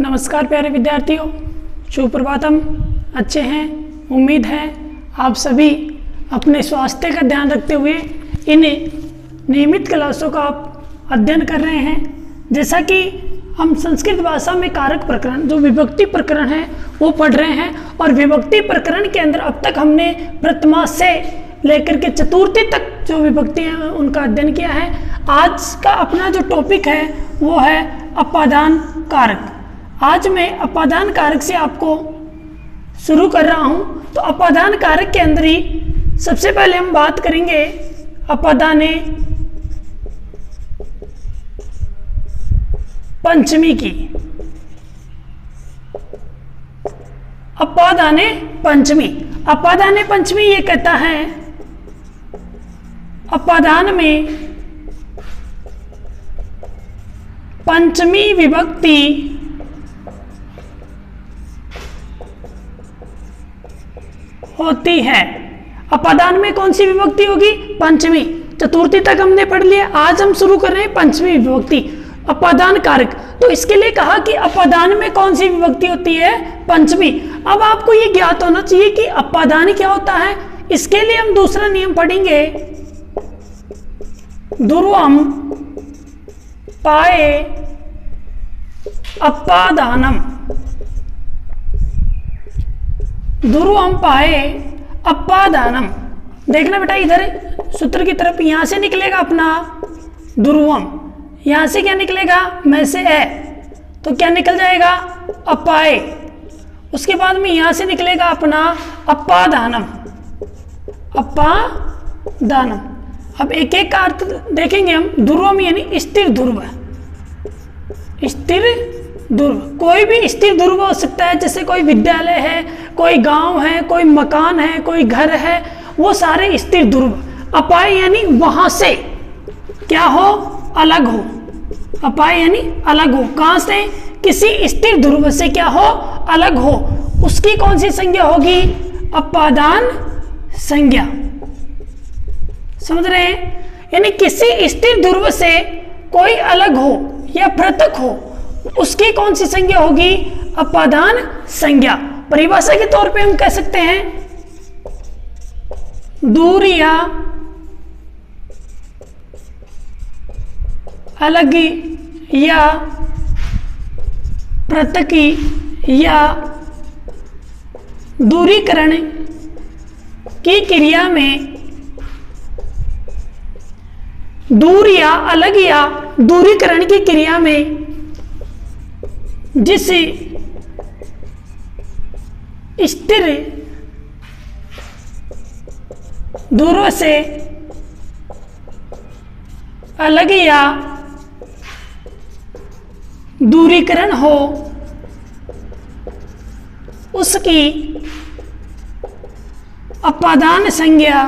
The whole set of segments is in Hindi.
नमस्कार प्यारे विद्यार्थियों, शुभ प्रभातम। अच्छे हैं, उम्मीद है आप सभी अपने स्वास्थ्य का ध्यान रखते हुए इन नियमित क्लासों का आप अध्ययन कर रहे हैं। जैसा कि हम संस्कृत भाषा में कारक प्रकरण जो विभक्ति प्रकरण है वो पढ़ रहे हैं, और विभक्ति प्रकरण के अंदर अब तक हमने प्रथमा से लेकर के चतुर्थी तक जो विभक्ति हैं उनका अध्ययन किया है। आज का अपना जो टॉपिक है वो है अपादान कारक। आज मैं अपादान कारक से आपको शुरू कर रहा हूं। तो अपादान कारक के अंदर ही सबसे पहले हम बात करेंगे अपादाने पंचमी की। अपादाने पंचमी, अपादाने पंचमी ये कहता है अपादान में पंचमी विभक्ति होती है। अपादान में कौन सी विभक्ति होगी? पंचमी। चतुर्थी तक हमने पढ़ लिया, आज हम शुरू कर रहे हैं पंचमी विभक्ति, अपादान कारक। तो इसके लिए कहा कि अपादान में कौन सी विभक्ति होती है? पंचमी। अब आपको ये ज्ञात होना चाहिए कि अपादान क्या होता है। इसके लिए हम दूसरा नियम पढ़ेंगे, ध्रुवम पाए अपादानम। ध्रुवम पाए अपादानम। देखना बेटा, इधर सूत्र की तरफ यहां से निकलेगा अपना ध्रुवम, यहां से क्या निकलेगा? मैं से है, तो क्या निकल जाएगा? अपाए। उसके बाद में यहां से निकलेगा अपना अपादानम, अपादानम। अब एक एक का अर्थ देखेंगे हम। ध्रुवम यानी स्थिर ध्रुव, स्थिर ध्रुव। कोई भी स्थिर ध्रुव हो सकता है, जैसे कोई विद्यालय है, कोई गांव है, कोई मकान है, कोई घर है, वो सारे स्थिर ध्रुव। अपाय यानी वहां से क्या हो? अलग हो। अपाय यानी अलग हो। कहां से? किसी स्थिर ध्रुव से क्या हो? अलग हो। उसकी कौन सी संज्ञा होगी? अपादान संज्ञा। समझ रहे हैं? यानी किसी स्थिर ध्रुव से कोई अलग हो या पृथक हो, उसकी कौन सी संज्ञा होगी? अपादान संज्ञा। परिभाषा के तौर पे हम कह सकते हैं दूरिया अलगी या पृथकी या दूरीकरण की क्रिया में दूर या अलग या दूरीकरण की क्रिया में जिस स्थिर ध्रुव से अलग या दूरीकरण हो, उसकी अपादान संज्ञा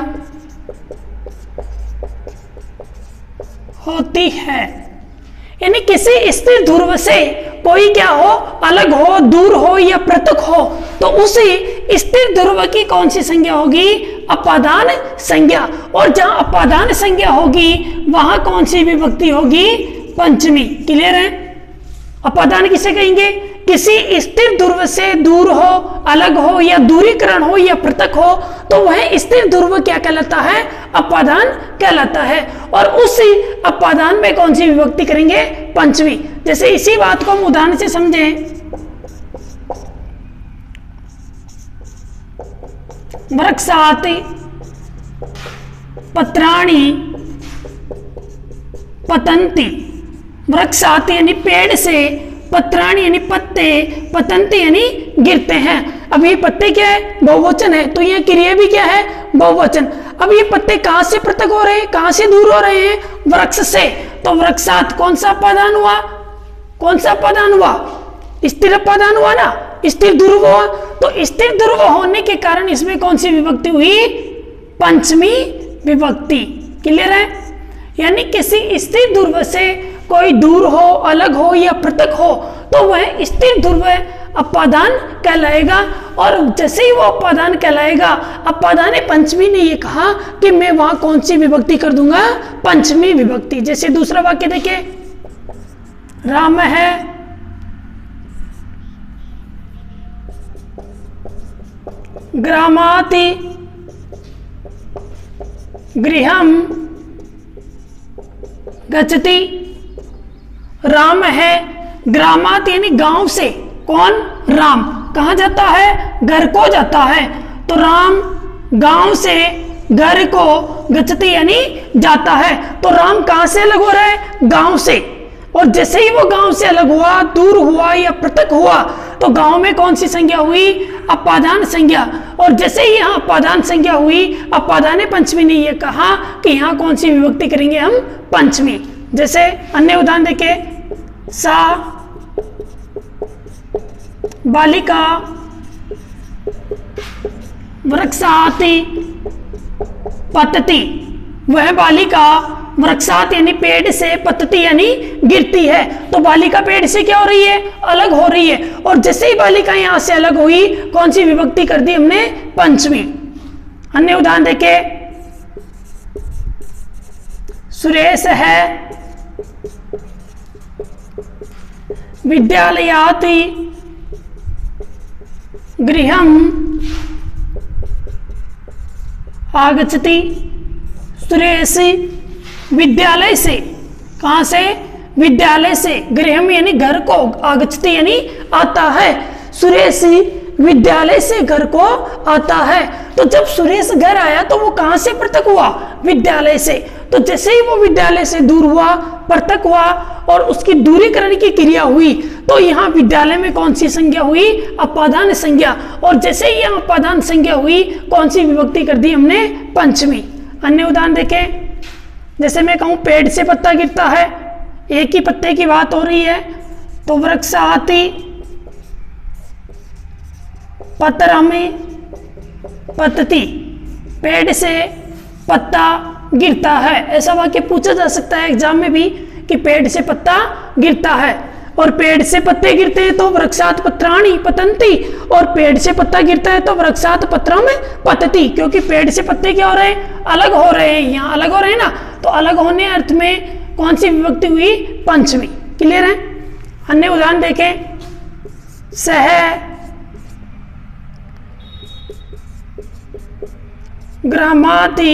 होती है। यानी किसी स्थिर ध्रुव से कोई क्या हो? अलग हो, दूर हो या पृथक हो, तो उसी स्थिर ध्रुव की कौन सी संज्ञा होगी? अपादान संज्ञा। और जहां अपादान संज्ञा होगी वहां कौन सी विभक्ति होगी? पंचमी। क्लियर है? अपादान किसे कहेंगे? किसी स्थिर ध्रुव से दूर हो, अलग हो या दूरीकरण हो या पृथक हो, तो वह स्थिर ध्रुव क्या कहलाता है? अपादान कहलाता है। और उस अपादान में कौन सी विभक्ति करेंगे? पंचमी। जैसे इसी बात को हम उदाहरण से समझें, वृक्षाति पत्राणि पतंती। वृक्षाति यानी पेड़ से, पत्राणि यानी पत्ते, पतंती यानी गिरते हैं। अब ये पत्ते क्या है? बहुवचन है, तो यह क्रिया भी क्या है? बहुवचन। अब ये पत्ते कहां से पृथक हो रहे हैं, कहां से दूर हो रहे हैं? वृक्ष से। तो वृक्षात कौन सा अपादान हुआ? कौन सा अपादान हुआ? स्थिर अपादान हुआ ना, स्थिर ध्रुव हुआ। तो स्थिर ध्रुव होने के कारण इसमें कौन सी विभक्ति हुई? पंचमी विभक्ति। क्लियर है? यानी किसी स्थिर ध्रुव से कोई दूर हो, अलग हो या पृथक हो, तो वह स्थिर ध्रुव अपादान कहलाएगा। और जैसे ही वो अपादान कहलाएगा, अपादान पंचमी ने ये कहा कि मैं वहां कौन सी विभक्ति कर दूंगा? पंचमी विभक्ति। जैसे दूसरा वाक्य देखिए, राम है ग्रामाति गृहम गच्छति। राम है ग्रामात यानी गांव से, कौन? राम कहां जाता है? घर को जाता है। तो राम गांव से घर को गच्छति यानी जाता है। तो राम कहां से अलग हो रहा है? गांव से। और जैसे ही वो गांव से अलग हुआ, दूर हुआ या पृथक हुआ, तो गांव में कौन सी संज्ञा हुई? अपादान संज्ञा। और जैसे ही यहाँ अपादान संज्ञा हुई, अपादाने पंचमी ने ये कहा कि यहाँ कौन सी विभक्ति करेंगे हम? पंचमी। जैसे अन्य उदाहरण देखें, सा बालिका वृक्षाति पतति। वह बालिका वृक्षात यानी पेड़ से, पतति यानी गिरती है। तो बालिका पेड़ से क्या हो रही है? अलग हो रही है। और जैसे ही बालिका यहां से अलग हुई, कौन सी विभक्ति कर दी हमने? पंचमी। अन्य उदाहरण देखे, सुरेश है विद्यालयाति गृहम आगच्छति। सुरेश विद्यालय से, कहां से? विद्यालय से, गृहम यानी घर को, आगच्छति यानी आता है। सुरेश विद्यालय से घर को आता है। तो जब सुरेश घर आया तो वो कहां से पृथक हुआ? विद्यालय से। तो जैसे ही वो विद्यालय से दूर हुआ, पृथक हुआ और उसकी दूरीकरण की क्रिया हुई, तो यहाँ विद्यालय में कौन सी संज्ञा हुई? अपादान संज्ञा। और जैसे ही यहाँ अपादान संज्ञा हुई, कौन सी विभक्ति कर दी हमने? पंचमी। अन्य उदाहरण देखें, जैसे मैं कहूं पेड़ से पत्ता गिरता है, एक ही पत्ते की बात हो रही है, तो वृक्षाति पतरमि पतति। पेड़ से पत्ता गिरता है, ऐसा वाक्य पूछा जा सकता है एग्जाम में भी कि पेड़ से पत्ता गिरता है। और पेड़ से पत्ते गिरते हैं तो वृक्षात पत्राणि पतंती। और पेड़ से पत्ता गिरता है तो वृक्षात पत्रम पतति। क्योंकि पेड़ से पत्ते क्या हो रहे हैं? अलग हो रहे हैं। यहाँ अलग हो रहे हैं ना, तो अलग होने अर्थ में कौन सी विभक्ति हुई? पंचमी। क्लियर है? अन्य उदाहरण देखें, सह ग्रामाति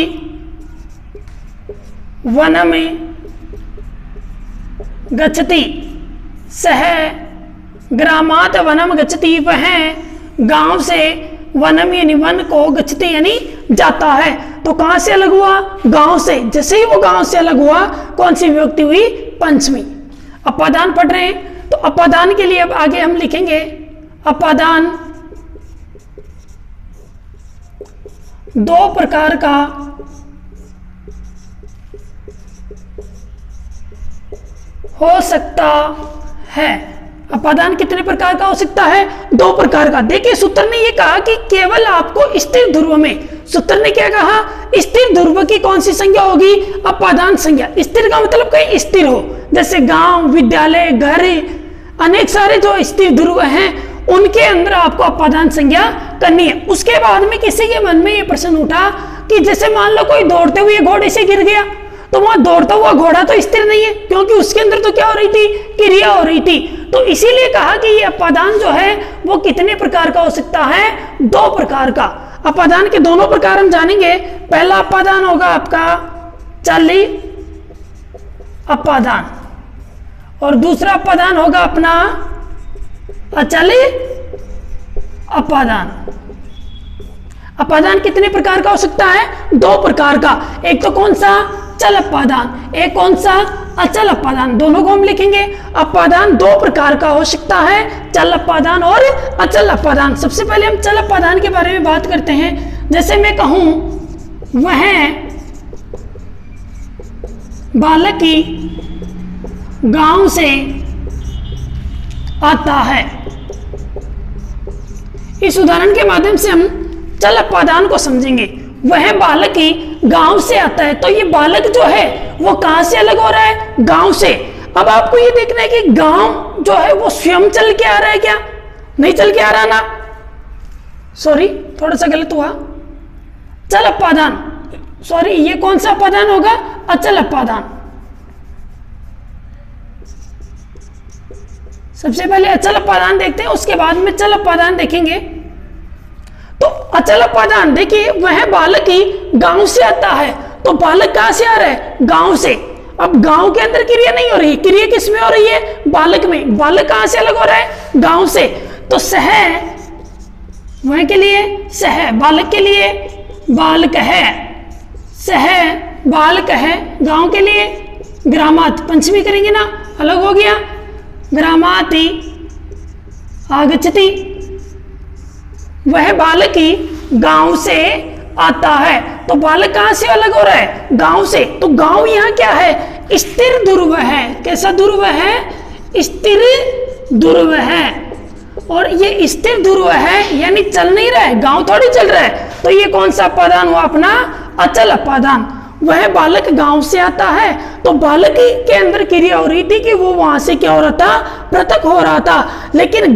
वनम गच्छति। सह ग्रामात वनम गच्छति। वह गांव से वनम यानी वन को, गच्छति यानी जाता है। तो कहां से अलग हुआ? गांव से। जैसे ही वो गांव से अलग हुआ, कौन सी विभक्ति हुई? पंचमी। अपादान पढ़ रहे हैं, तो अपादान के लिए अब आगे हम लिखेंगे, अपादान दो प्रकार का हो सकता है। अपादान कितने प्रकार का हो सकता है? दो प्रकार का। देखिए सूत्र ने ये कहा कि केवल आपको स्थिर ध्रुव में, सूत्र ने क्या कहा? स्थिर ध्रुव की कौन सी संज्ञा होगी? अपादान संज्ञा। स्थिर का मतलब कहीं स्थिर हो, जैसे गांव, विद्यालय, घर, अनेक सारे जो स्थिर ध्रुव हैं उनके अंदर आपको अपादान संज्ञा करनी है। उसके बाद में किसी के मन में ये प्रश्न उठा कि जैसे मान लो कोई दौड़ते हुए घोड़े से गिर गया, तो वहां दौड़ता हुआ घोड़ा तो स्थिर नहीं है, क्योंकि उसके अंदर तो क्या हो रही थी? क्रिया हो रही थी। तो इसीलिए कहा कि ये अपादान जो है वो कितने प्रकार का हो सकता है? दो प्रकार का। अपादान के दोनों प्रकार हम जानेंगे। पहला अपादान होगा आपका चाली अपादान, और दूसरा अपादान होगा अपना अचल अपादान। अपादान कितने प्रकार का हो सकता है? दो प्रकार का। एक तो कौन सा? चल अपादान। एक कौन सा? अचल अपादान। दोनों को हम लिखेंगे। अपादान दो प्रकार का हो सकता है, चल अपादान और अचल अपादान। सबसे पहले हम चल अपादान के बारे में बात करते हैं। जैसे मैं कहूं वह बालक की गांव से आता है। इस उदाहरण के माध्यम से हम चल अपादान को समझेंगे। वह बालक ही गांव से आता है, तो ये बालक जो है वो कहां से अलग हो रहा है? गांव से। अब आपको ये देखना है कि गांव जो है वो स्वयं चल के आ रहा है क्या? नहीं चल के आ रहा ना, सॉरी थोड़ा सा गलत हुआ। चल अपादान, सॉरी ये कौन सा अपादान होगा? अचल अपादान। सबसे पहले अचल अपादान देखते हैं, उसके बाद में चल अपादान देखेंगे। तो अचल अपादान, देखिए वह बालक ही गांव से आता है, तो बालक कहां से आ रहा है? गांव से। अब गांव के अंदर क्रिया नहीं हो रही, क्रिया किस में हो रही है? बालक में। बालक कहां से अलग हो रहा है? गांव से। तो सह वह के लिए सह, बालक के लिए बालक है, सह बालक है, गांव के लिए ग्रामात, पंचमी करेंगे ना, अलग हो गया, ग्रामाति आगच्छति, वह बालक ही गांव से आता है। तो बालक कहां से अलग हो रहा है? गांव से। तो गांव यहां क्या है? स्थिर ध्रुव है। कैसा ध्रुव है? स्थिर ध्रुव है। और ये स्थिर ध्रुव है यानी चल नहीं रहा है, गांव थोड़ी चल रहा है। तो ये कौन सा अपादान हुआ अपना? अचल अपादान। वह बालक गांव से आता है, तो बालक के अंदर क्रिया हो रही थी कि वो वहां से क्या हो रहा था? पृथक हो रहा था। लेकिन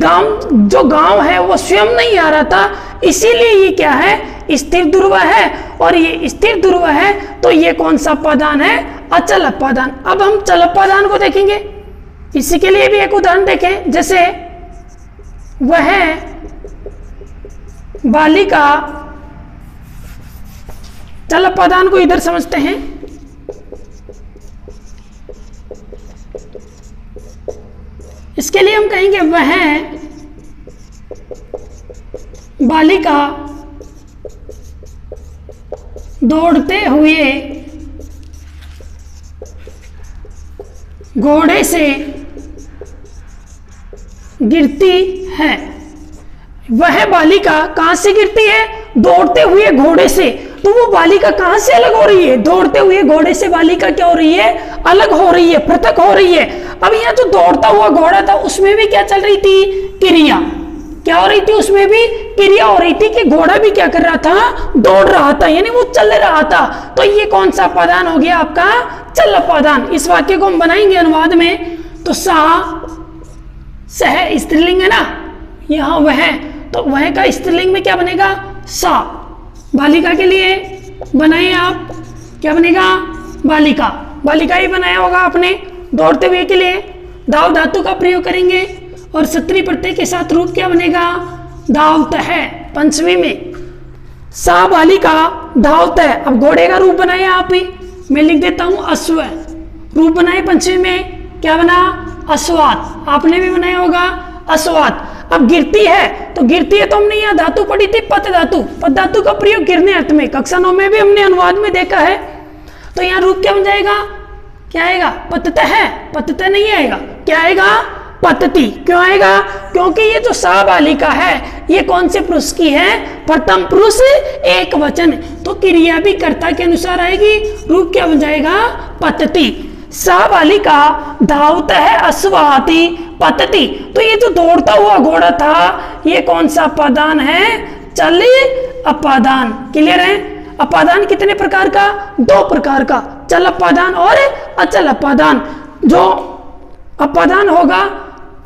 जो गांव है वो स्वयं नहीं आ रहा था, इसीलिए ये क्या है? स्थिर ध्रुव है। और ये स्थिर ध्रुव है तो ये कौन सा अपादान है? अचल अपादान। अब हम चल अपादान को देखेंगे। इसी के लिए भी एक उदाहरण देखें, जैसे वह बालिका, चल अपादान को इधर समझते हैं। इसके लिए हम कहेंगे वह बालिका दौड़ते हुए घोड़े से गिरती है। वह बालिका कहां से गिरती है? दौड़ते हुए घोड़े से। तो वो बालिका कहां से अलग हो रही है? दौड़ते हुए घोड़े से बालिका क्या हो रही है? अलग हो रही है, पृथक हो रही है। अब यहाँ जो दौड़ता हुआ घोड़ा था उसमें भी क्या चल रही थी? क्रिया। क्या हो रही थी? उसमें भी क्रिया हो रही थी कि घोड़ा भी क्या कर रहा था? दौड़ रहा था, यानी वो चल रहा था। तो ये कौन सा अपादान हो गया आपका? चल अपादान। इस वाक्य को हम बनाएंगे अनुवाद में, तो सह स्त्रीलिंग है ना, यहां वह, तो वह का स्त्रीलिंग में क्या बनेगा? सा। बालिका के लिए बनाए आप, क्या बनेगा? बालिका। बालिका ही बनाया होगा आपने। दौड़ते हुए के लिए दाव धातु का प्रयोग करेंगे और सत्री प्रत्यय के साथ रूप क्या बनेगा? धावत है। पंचमी में सा बालिका धावत है। अब घोड़े का रूप बनाया आप ही, मैं लिख देता हूं अश्व। रूप बनाए पंचमी में, क्या बना? अश्वात। आपने भी बनाया होगा अश्वात। अब गिरती है, तो गिरती है तो हमने यहाँ धातु पढ़ी थी पत धातु। पत धातु का प्रयोग गिरने अर्थ में, कक्षा 9 में भी हमने अनुवाद में देखा है। तो यहाँ रूप क्या बन जाएगा? क्या आएगा? पतत है। पतत नहीं आएगा, क्या आएगा? पतती। क्यों आएगा? क्योंकि ये जो सा बालिका है ये कौन से पुरुष की है? प्रथम पुरुष एक वचन, तो क्रिया भी कर्ता के अनुसार आएगी। रूप क्या बन जाएगा? पतती। सा बालिका धावत है अश्वाति पतती। तो ये जो दौड़ता हुआ घोड़ा था ये कौन सा अपादान है? चल अपादान। क्लियर है? अपादान कितने प्रकार का? 2 प्रकार का, चल अपादान और अचल अपादान। जो अपादान होगा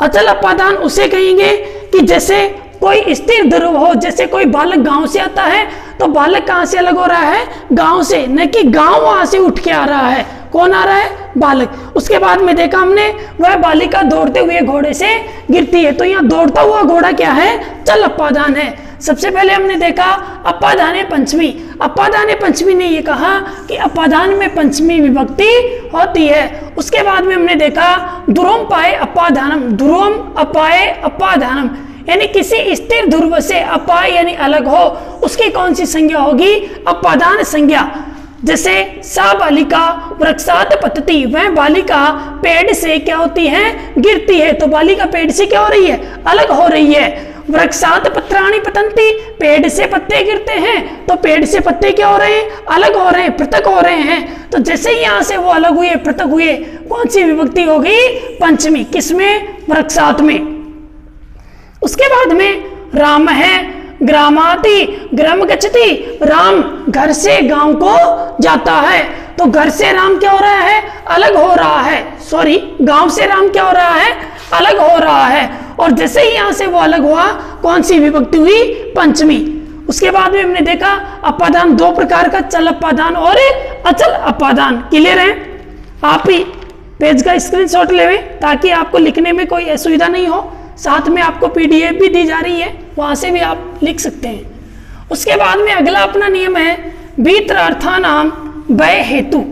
अचल अपादान उसे कहेंगे कि जैसे कोई स्थिर ध्रुव हो, जैसे कोई बालक गांव से आता है तो बालक कहां से अलग हो रहा है? गांव से, न कि गांव वहां से उठ के आ रहा है। कौन आ रहा है? बालक। उसके बाद में देखा हमने वह बालिका दौड़ते हुए घोड़े से गिरती है, तो यहाँ दौड़ता हुआ घोड़ा क्या है? चल अपादान है। सबसे पहले हमने देखा अपादाने पंचमी। अपादाने पंचमी ने ये कहा कि अपादान में पंचमी विभक्ति होती है। उसके बाद में हमने देखा ध्रुवम पाए अपादानम, ध्रुवम अपाए अपादानम, यानी किसी स्थिर ध्रुव से अपाय यानी अलग हो उसकी कौन सी संज्ञा होगी? अपादान संज्ञा। जैसे सा बालिका वृक्षात पतती, वह बालिका पेड़ से क्या होती है? गिरती है। तो बालिका पेड़ से क्या हो रही है? अलग हो रही है। वृक्षात पत्राणि पतंती, पेड़ से पत्ते गिरते हैं, तो पेड़ से पत्ते क्या हो रहे हैं? अलग हो रहे हैं, पृथक हो रहे हैं। तो जैसे ही यहां से वो अलग हुए, पृथक हुए, कौन सी विभक्ति हो गई? पंचमी। किसमें? वृक्षात में। उसके बाद में राम है, ग्रामाति ग्राम गच्छति, राम घर से गांव को जाता है। तो घर से राम क्या हो रहा है? अलग हो रहा है। सॉरी, गांव से राम क्या हो रहा है? अलग हो रहा है। और जैसे ही यहां से वो अलग हुआ, कौन सी विभक्ति हुई? पंचमी। उसके बाद में हमने देखा अपादान 2 प्रकार का, चल अपादान और अचल अपादान। क्लियर है? आप ही पेज का स्क्रीनशॉट लेवे ताकि आपको लिखने में कोई असुविधा नहीं हो। साथ में आपको PDF भी दी जा रही है, वहां से भी आप लिख सकते हैं। उसके बाद में अगला अपना नियम है वीतरार्थानाम भय हेतु।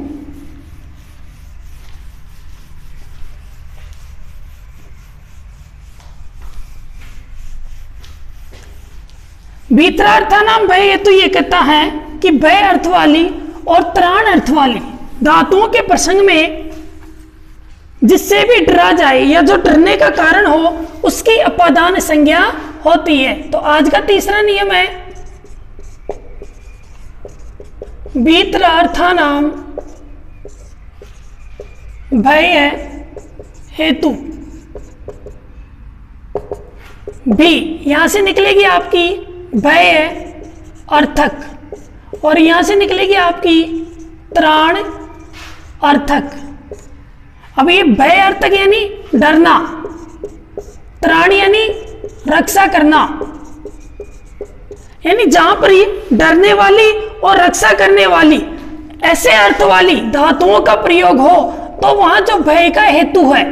वीतरार्थानाम भय हेतु ये कहता है कि भय अर्थ वाली और त्राण अर्थ वाली धातुओं के प्रसंग में जिससे भी डरा जाए या जो डरने का कारण हो उसकी अपादान संज्ञा होती है। तो आज का तीसरा नियम है वीतरार्थानाम भय हेतु भी, यहां से निकलेगी आपकी भय अर्थक और यहां से निकलेगी आपकी त्राण अर्थक। अब ये भय अर्थक यानी डरना, त्राण यानी रक्षा करना, यानी जहां पर ये डरने वाली और रक्षा करने वाली ऐसे अर्थ वाली धातुओं का प्रयोग हो तो वहां जो भय का हेतु है,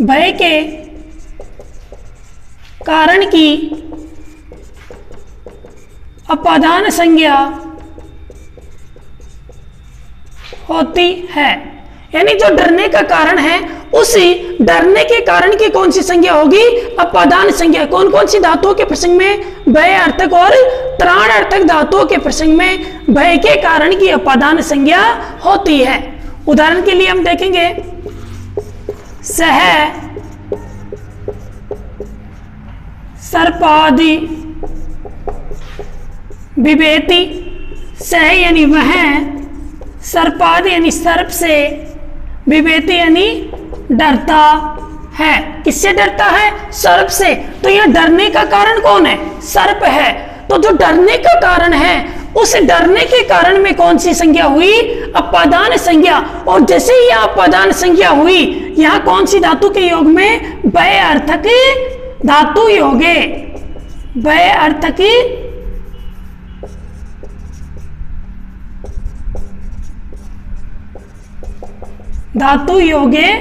भय के कारण की अपादान संज्ञा होती है। यानी जो डरने का कारण है उसी डरने के कारण की कौन सी संज्ञा होगी? अपादान संज्ञा। कौन कौन सी धातुओं के प्रसंग में? भय अर्थक और त्राण अर्थक धातुओं के प्रसंग में भय के कारण की अपादान संज्ञा होती है। उदाहरण के लिए हम देखेंगे सह सर्पादि बिभेति। सह यानी वह, सर्पाद यानी सर्प से, बिभेति यानी डरता है। किससे डरता है? सर्प से। तो यह डरने का कारण कौन है? सर्प है। तो जो डरने का कारण है उस डरने के कारण में कौन सी संज्ञा हुई? अपादान संज्ञा। और जैसे ही यह अपादान संज्ञा हुई, यहां कौन सी धातु के योग में? भय अर्थक धातु योगे। भय अर्थक धातु योगे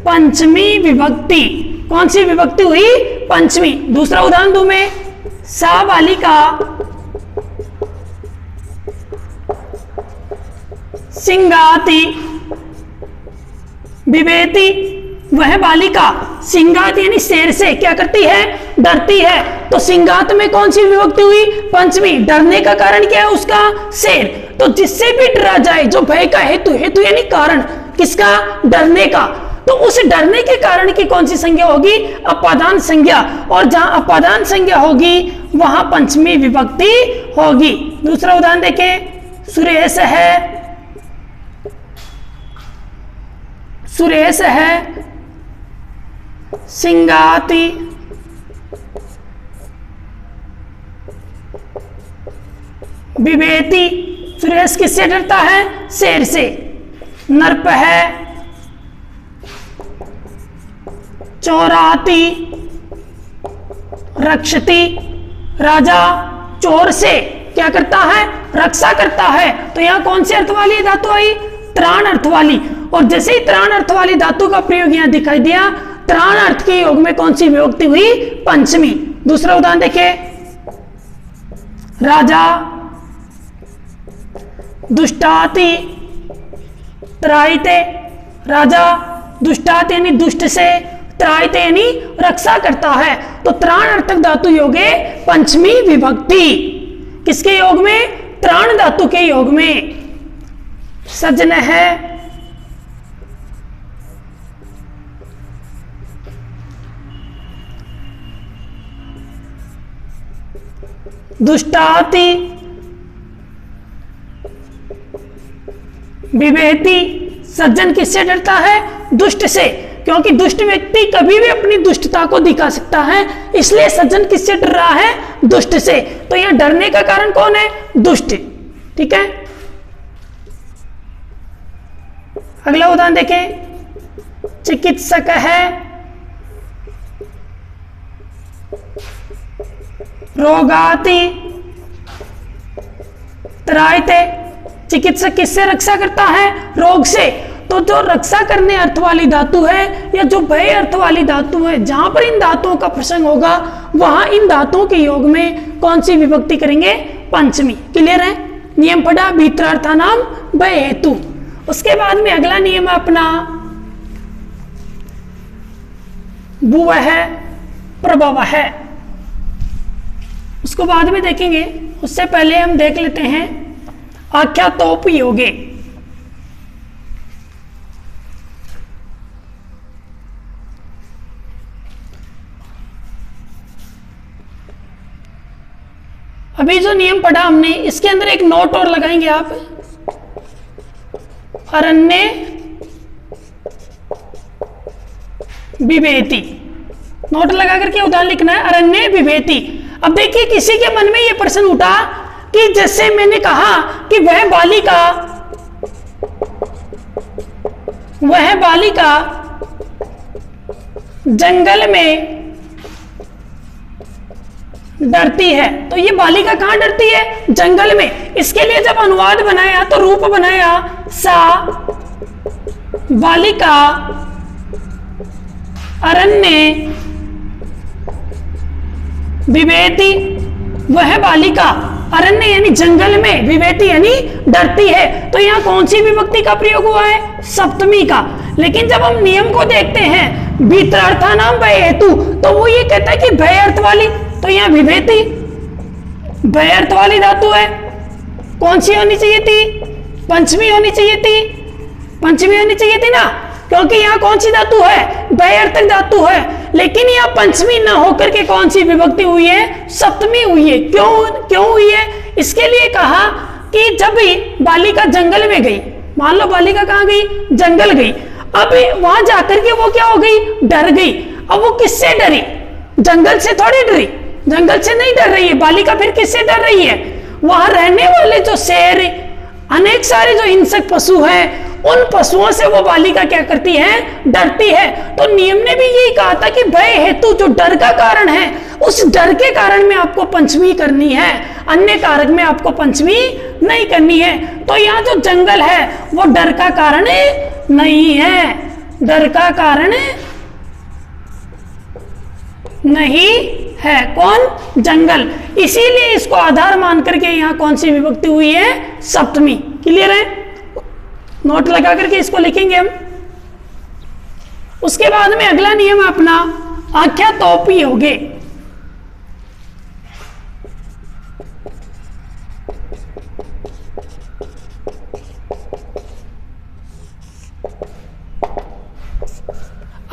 पंचमी विभक्ति। कौन सी विभक्ति हुई? पंचमी। दूसरा उदाहरण दूं मैं, सा बालिका सिंगाति बिभेति। वह बालिका सिंगात यानी शेर से क्या करती है? डरती है। तो सिंगात में कौन सी विभक्ति हुई? पंचमी। डरने का कारण क्या है उसका? शेर। तो जिससे भी डरा जाए, जो भय का हेतु, हेतु यानी कारण, किसका? डरने का। तो उस डरने के कारण की कौन सी संज्ञा होगी? अपादान संज्ञा। और जहां अपादान संज्ञा होगी वहां पंचमी विभक्ति होगी। दूसरा उदाहरण देखें, सुरेश है, सुरेश है सिंगाति बिभेति। सुरेश किससे डरता है? शेर से। नर्प है चोराती रक्षति। राजा चोर से क्या करता है? रक्षा करता है। तो यहां कौन सी अर्थ वाली धातु आई? त्राण अर्थ वाली। और जैसे ही त्राण अर्थ वाली धातु का प्रयोग यहां दिखाई दिया, त्राण अर्थ के योग में कौन सी विभक्ति हुई? पंचमी। दूसरा उदाहरण देखिए, राजा दुष्टाति त्रायते। राजा दुष्टात यानी दुष्ट से, त्रायते यानी रक्षा करता है। तो त्राण अर्थक धातु योगे पंचमी विभक्ति। किसके योग में? त्राण धातु के योग में। सज्जन है दुष्टाति बिभेति। सज्जन किससे डरता है? दुष्ट से। क्योंकि दुष्ट व्यक्ति कभी भी अपनी दुष्टता को दिखा सकता है, इसलिए सज्जन किससे डर रहा है? दुष्ट से। तो यह डरने का कारण कौन है? दुष्ट। ठीक है, अगला उदाहरण देखें, चिकित्सक है रोगाति त्रायते। चिकित्सक किससे रक्षा करता है? रोग से। तो जो रक्षा करने अर्थ वाली धातु है या जो भय अर्थ वाली धातु है, जहां पर इन धातुओं का प्रसंग होगा वहां इन धातुओं के योग में कौन सी विभक्ति करेंगे? पंचमी। क्लियर है? नियम पढ़ा भीतरार्थानाम भय हेतु। उसके बाद में अगला नियम है अपना भुवः प्रभवः, उसको बाद में देखेंगे, उससे पहले हम देख लेते हैं आख्यातोपयोगे। अभी जो नियम पढ़ा हमने, इसके अंदर एक नोट और लगाएंगे आप, अरण्य बिभेति। नोट लगा करके उदाहरण लिखना है, अरण्य बिभेति। अब देखिए किसी के मन में यह प्रश्न उठा कि जैसे मैंने कहा कि वह बालिका जंगल में डरती है, तो ये बालिका कहां डरती है? जंगल में। इसके लिए जब अनुवाद बनाया तो रूप बनाया सा बालिका अरण्य विवेति, वह बालिका अरण्य यानी जंगल में, विवेति यानी डरती है। तो यहां कौन सी विभक्ति का प्रयोग हुआ है? सप्तमी का। लेकिन जब हम नियम को देखते हैं भीतरार्थानाम भय हेतु, तो वो ये कहता है कि भय अर्थ वाली, तो यहां विभेति भय अर्थ वाली धातु है, कौन सी होनी चाहिए थी? पंचमी होनी चाहिए थी, पंचमी होनी चाहिए थी ना, क्योंकि यहां कौन सी धातु है? भय अर्थक धातु है। लेकिन यहां पंचमी ना होकर के कौन सी विभक्ति हुई है? सप्तमी हुई है। क्यों हुई है? इसके लिए कहा कि जब भी बालिका जंगल में गई, मान लो बालिका कहां गई? जंगल गई। अब वहां जाकर के वो क्या हो गई? डर गई। अब वो किससे डरी? जंगल से थोड़ी डरी, जंगल से नहीं डर रही है बालिका, फिर किससे डर रही है? वहां रहने वाले जो शेर, अनेक सारे जो हिंसक पशु हैं, उन पशुओं से वो बालिका क्या करती है? डरती है। तो नियम ने भी यही कहा था कि भय हेतु जो डर का कारण है, उस डर के कारण में आपको पंचमी करनी है, अन्य कारक में आपको पंचमी नहीं करनी है। तो यहाँ जो जंगल है वो डर का कारण नहीं है, डर का कारण नहीं है। कौन? जंगल। इसीलिए इसको आधार मान करके यहाँ कौन सी विभक्ति हुई है? सप्तमी। क्लियर है? नोट लगा करके इसको लिखेंगे हम। उसके बाद में अगला नियम है अपना आख्यातोपयोगे।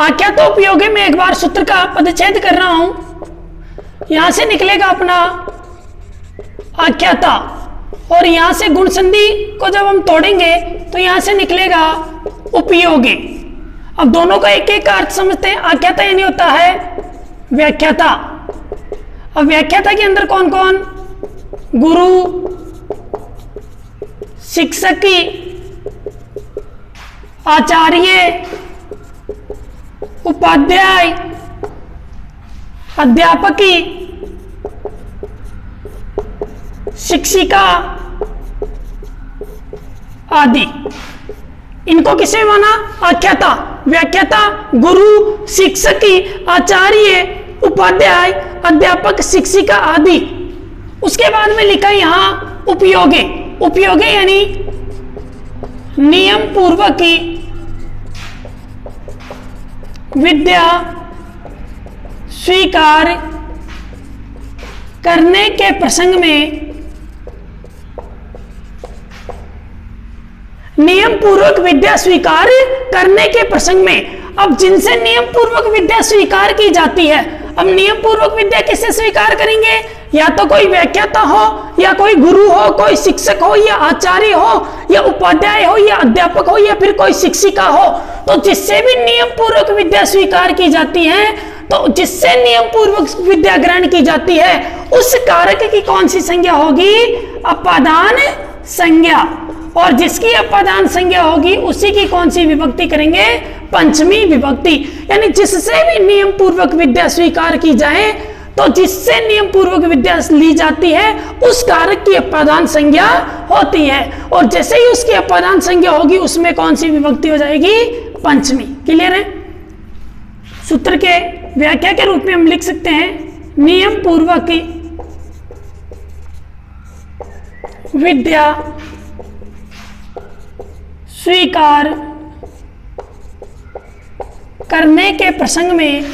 आख्यातोपयोगे में एक बार सूत्र का पदच्छेद कर रहा हूं। यहां से निकलेगा अपना आख्याता, और यहां से गुण संधि को जब हम तोड़ेंगे तो यहां से निकलेगा उपयोगे। अब दोनों का एक एक अर्थ समझते हैं। आख्याता यानी होता है व्याख्याता। अब व्याख्याता के अंदर कौन कौन? गुरु, शिक्षकी, आचार्य, उपाध्याय, अध्यापकी, शिक्षिका आदि। इनको किसे माना? आख्याता। व्याख्याता गुरु, शिक्षकी, आचार्य, उपाध्याय, अध्यापक, शिक्षिका आदि। उसके बाद में लिखा यहां उपयोगे। उपयोगे यानी नियम पूर्वक की विद्या स्वीकार करने के प्रसंग में, नियम पूर्वक विद्या स्वीकार करने के प्रसंग में। अब जिनसे नियम पूर्वक विद्या स्वीकार की जाती है, अब नियम पूर्वक विद्या किससे स्वीकार करेंगे? या तो कोई व्याख्याता हो, या कोई गुरु हो, कोई शिक्षक हो, या आचार्य हो, या उपाध्याय हो, या अध्यापक हो, या फिर कोई शिक्षिका हो। तो जिससे भी नियम पूर्वक विद्या स्वीकार की जाती है, तो जिससे नियम पूर्वक विद्या ग्रहण की जाती है, उस कारक की कौन सी संज्ञा होगी? अपादान संज्ञा। और जिसकी अपादान संज्ञा होगी उसी की कौन सी विभक्ति करेंगे? पंचमी विभक्ति। यानी जिससे भी नियम पूर्वक विद्या स्वीकार की जाए तो जिससे नियम पूर्वक विद्या ली जाती है उस कारक की अपादान संज्ञा होती है, और जैसे ही उसकी अपादान संज्ञा होगी उसमें कौन सी विभक्ति हो जाएगी? पंचमी। क्लियर है? सूत्र के व्याख्या के रूप में हम लिख सकते हैं नियम पूर्वक विद्या स्वीकार करने के प्रसंग में,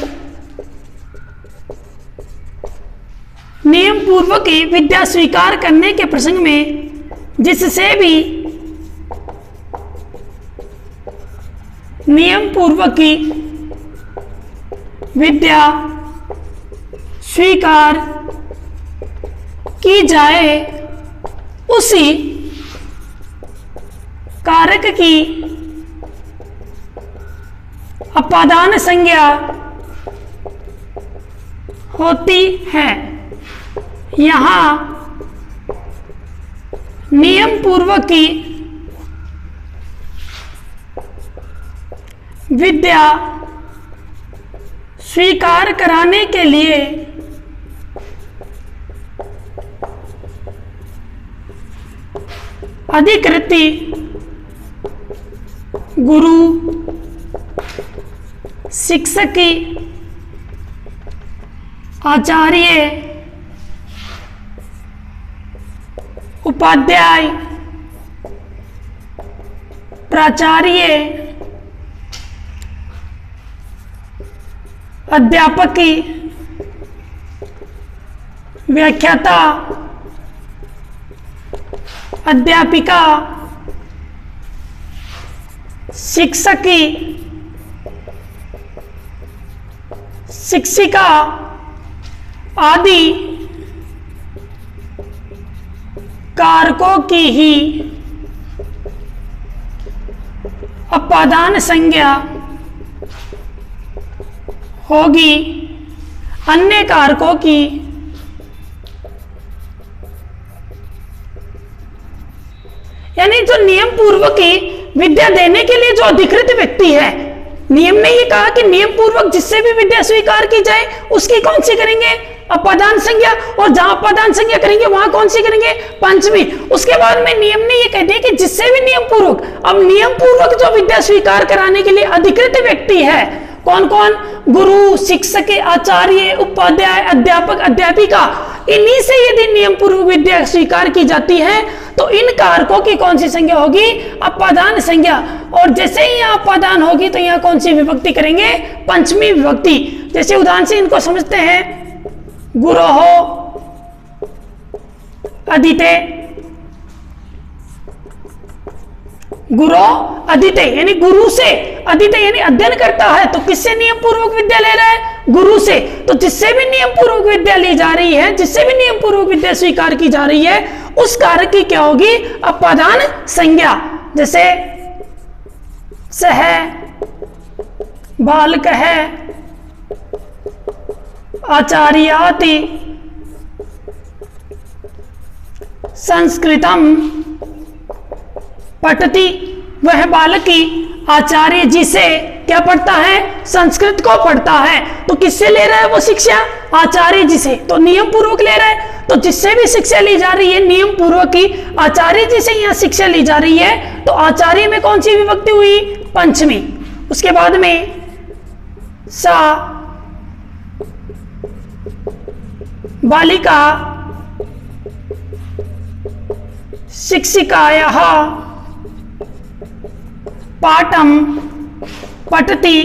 नियम पूर्वक विद्या स्वीकार करने के प्रसंग में जिससे भी नियम पूर्वक विद्या स्वीकार की जाए उसी कारक की अपादान संज्ञा होती है। यहां नियम पूर्वक की विद्या स्वीकार कराने के लिए अधिकृत गुरु, शिक्षक, आचार्य, उपाध्याय, प्राचार्य, अध्यापक, व्याख्याता, अध्यापिका, शिक्षक, शिक्षिका आदि कारकों की ही अपादान संज्ञा होगी। अन्य कारकों की यानी जो नियम पूर्वक विद्या देने के लिए जो अधिकृत व्यक्ति है, नियम ने ये कहा कि नियम पूर्वक जिससे भी विद्या स्वीकार की जाए उसकी कौन सी करेंगे? अपादान संज्ञा, और जहां अपादान संज्ञा करेंगे वहां कौन सी करेंगे? पंचमी। उसके बाद में नियम ने ये कह दिया कि जिससे भी नियम पूर्वक, अब नियम पूर्वक जो विद्या स्वीकार कराने के लिए अधिकृत व्यक्ति है कौन कौन? गुरु, शिक्षक, आचार्य, उपाध्याय, अध्यापक, अध्यापिका, इन्हीं से यदि नियम पूर्वक विद्या स्वीकार की जाती है तो इन कारकों की कौन सी संज्ञा होगी? अपादान संज्ञा। और जैसे ही यहाँ अपादान होगी तो यहाँ कौन सी विभक्ति करेंगे? पंचमी विभक्ति। जैसे उदाहरण से इनको समझते हैं, गुरोहो अदिते, गुरु अदिते यानी गुरु से, अदिते यानी अध्ययन करता है, तो किससे नियम पूर्वक विद्या ले रहा है? गुरु से। तो जिससे भी नियम पूर्वक विद्या ली जा रही है, जिससे भी नियम पूर्वक विद्या स्वीकार की जा रही है, उस कारक की क्या होगी? अपादान संज्ञा। जैसे सह, बालक है, आचार्याति, संस्कृतम पठति, वह बालक आचार्य जी से क्या पढ़ता है? संस्कृत को पढ़ता है। तो किससे ले रहा है वो शिक्षा? आचार्य जी से। तो नियम पूर्वक ले रहा है, तो जिससे भी शिक्षा ली जा रही है नियम पूर्वक की, आचार्य जी से यहाँ शिक्षा ली जा रही है, तो आचार्य में कौन सी विभक्ति हुई? पंचमी। उसके बाद में सा बालिका शिक्षिकायाः पाठम पठति,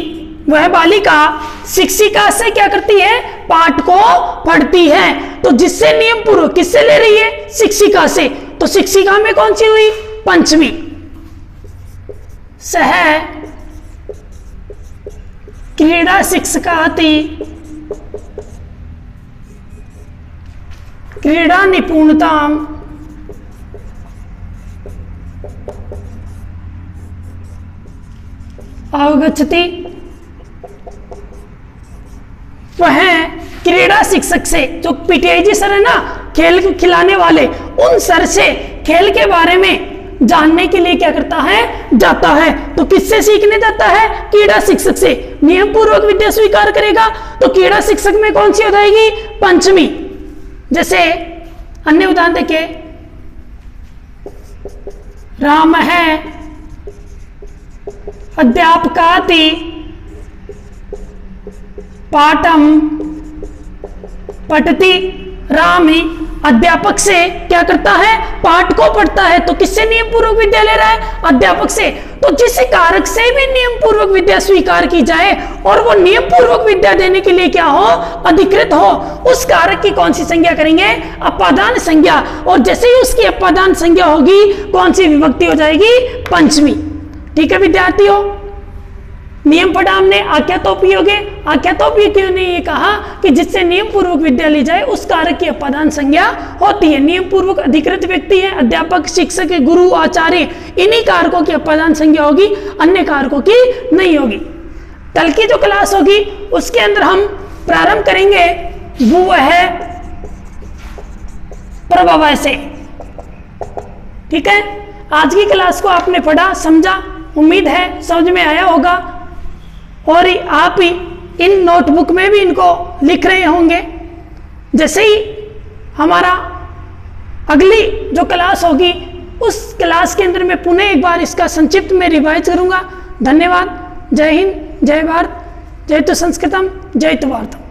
वह बालिका शिक्षिका से क्या करती है? पाठ को पढ़ती है। तो जिससे नियम पूर्वक किससे ले रही है? शिक्षिका से। तो शिक्षिका में कौन सी हुई? पंचमी। सह क्रीड़ा शिक्षकाति, क्रीड़ा निपुणता अवगच्छति, वह क्रीड़ा शिक्षक से, जो पीटीआई जी सर है ना, खेल खिलाने वाले, उन सर से खेल के बारे में जानने के लिए क्या करता है, जाता है। तो किससे सीखने जाता है, कीड़ा शिक्षक से। नियम पूर्वक विद्या स्वीकार करेगा तो कीड़ा शिक्षक में कौन सी हो जाएगी, पंचमी। जैसे अन्य उदाहरण देखिए, राम है अध्यापकाति पाठम पठति। राम ही अध्यापक से क्या करता है, पाठ को पढ़ता है। तो किससे नियम पूर्वक विद्या ले रहा है, अध्यापक से। तो जिस कारक से भी नियम पूर्वक विद्या स्वीकार की जाए और वो नियम पूर्वक विद्या देने के लिए क्या हो, अधिकृत हो, उस कारक की कौन सी संज्ञा करेंगे, अपादान संज्ञा। और जैसे ही उसकी अपादान संज्ञा होगी कौन सी विभक्ति हो जाएगी, पंचमी। ठीक है विद्यार्थियों, नियम पढ़ा हमने आख्यातोपयोगे। आख्यातोपयोगी ने ये कहा कि जिससे नियम पूर्वक विद्या ली जाए उस कारक की अपादान संज्ञा होती है। नियम पूर्वक अधिकृत व्यक्ति है, अध्यापक, शिक्षक, गुरु, आचार्य, इन्हीं कारकों की अपादान संज्ञा होगी, अन्य कारकों की नहीं होगी। कल की जो क्लास होगी उसके अंदर हम प्रारंभ करेंगे वो है प्रभव से। ठीक है, आज की क्लास को आपने पढ़ा, समझा, उम्मीद है समझ में आया होगा। और आप ही इन नोटबुक में भी इनको लिख रहे होंगे। जैसे ही हमारा अगली जो क्लास होगी उस क्लास के अंदर मैं पुनः एक बार इसका संक्षिप्त में रिवाइज करूंगा। धन्यवाद। जय हिंद, जय भारत, जय तो संस्कृतम, जय तो भारतम।